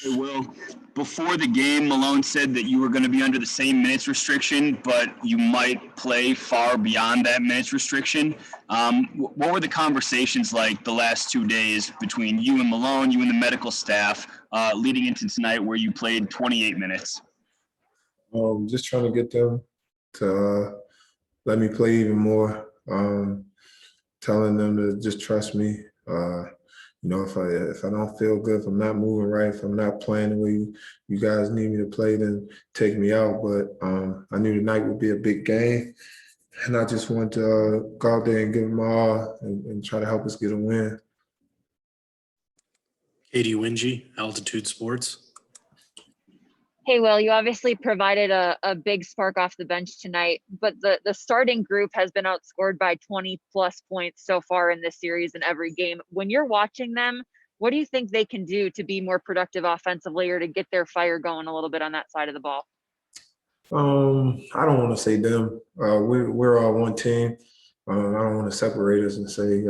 Hey, Will, before the game, Malone said that you were going to be under the same minutes restriction, but you might play far beyond that minutes restriction. What were the conversations like the last 2 days between you and Malone, you and the medical staff, leading into tonight where you played 28 minutes? Just trying to get them to let me play even more. Telling them to just trust me. If I don't feel good, if I'm not moving right, if I'm not playing the way you guys need me to play, then take me out. But I knew tonight would be a big game, and I just wanted to go out there and give them all and try to help us get a win. Katie Wingy, Altitude Sports. Hey, Will, you obviously provided a big spark off the bench tonight, but the starting group has been outscored by 20 plus points so far in this series in every game. When you're watching them, what do you think they can do to be more productive offensively or to get their fire going a little bit on that side of the ball? I don't want to say them. We're all one team. I don't want to separate us and say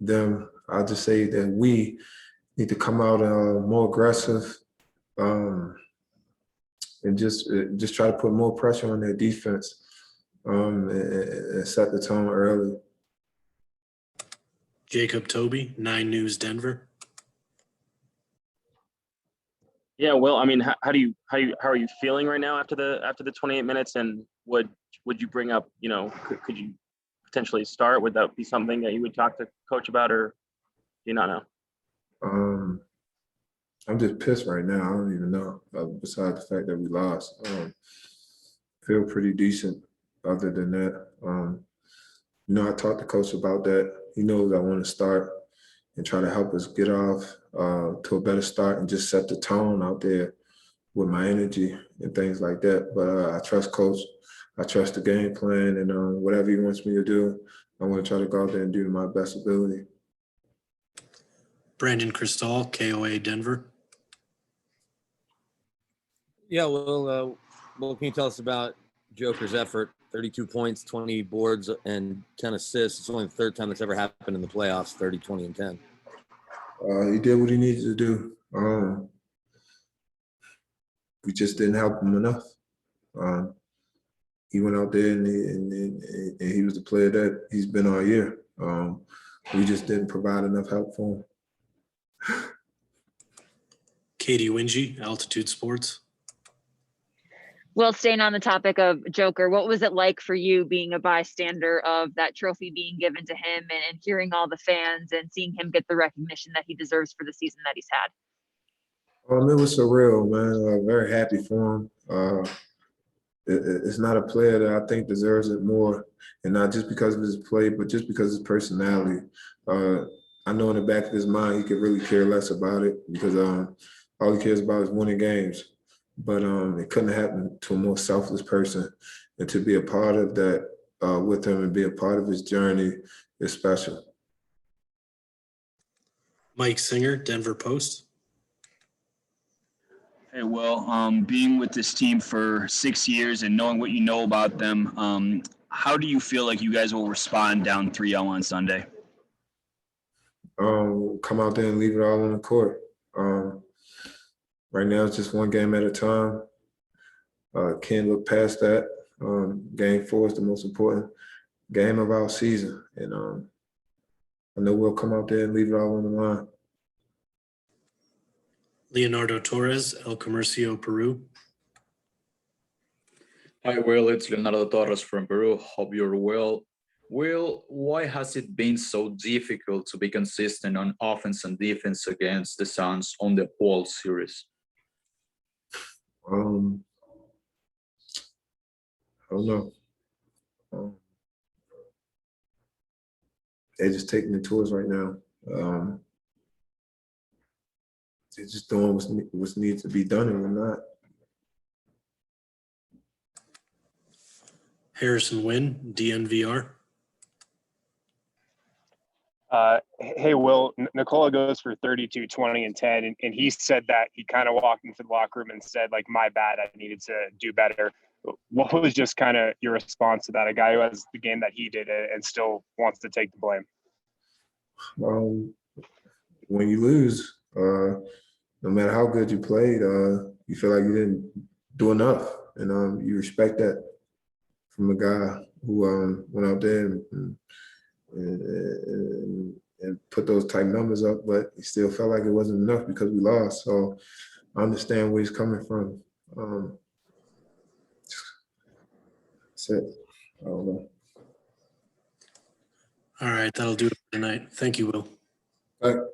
them. I'll just say that we need to come out more aggressive. And just try to put more pressure on their defense and set the tone early. Jacob Toby, 9 News Denver. Yeah, well, I mean, how are you feeling right now after the 28 minutes? And would you bring up, could you potentially start? Would that be something that you would talk to coach about, or do you not know? I'm just pissed right now. I don't even know. Besides the fact that we lost, feel pretty decent. Other than that, I talked to coach about that. He knows I want to start and try to help us get off to a better start and just set the tone out there with my energy and things like that. But I trust coach. I trust the game plan, and whatever he wants me to do, I want to try to go out there and do to my best ability. Brandon Cristal, KOA Denver. Yeah, well, what can you tell us about Joker's effort? 32 points, 20 boards, and 10 assists. It's only the third time that's ever happened in the playoffs, 30, 20, and 10. He did what he needed to do. We just didn't help him enough. He went out there and he was the player that he's been all year. We just didn't provide enough help for him. Katie Wingy, Altitude Sports. Well, staying on the topic of Joker, what was it like for you being a bystander of that trophy being given to him and hearing all the fans and seeing him get the recognition that he deserves for the season that he's had? It was surreal, man. Very happy for him. It's not a player that I think deserves it more, and not just because of his play, but just because of his personality. I know in the back of his mind he could really care less about it because all he cares about is winning games. But it couldn't happen to a more selfless person, and to be a part of that with him and be a part of his journey is special. Mike Singer, Denver Post. Hey, Will, being with this team for 6 years and knowing what you know about them, how do you feel like you guys will respond down 3-0 on Sunday? Come out there and leave it all on the court. Right now, it's just one game at a time. Can't look past that. Game 4 is the most important game of our season. And I know we'll come out there and leave it all on the line. Leonardo Torres, El Comercio, Peru. Hi, Will. It's Leonardo Torres from Peru. Hope you're well. Will, why has it been so difficult to be consistent on offense and defense against the Suns on the whole series? I don't know. They're just taking it to us right now. They're just doing what needs to be done, and we're not. Harrison Wynn, DNVR. Hey, Will, Nikola goes for 32, 20, and 10, and he said that he kind of walked into the locker room and said, like, my bad, I needed to do better. What was just kind of your response to that, a guy who has the game that he did and still wants to take the blame? When you lose, no matter how good you played, you feel like you didn't do enough, and you respect that from a guy who went out there and put those type numbers up, but he still felt like it wasn't enough because we lost. So I understand where he's coming from. That's it. I don't know. All right, that'll do it for tonight. Thank you, Will. All right.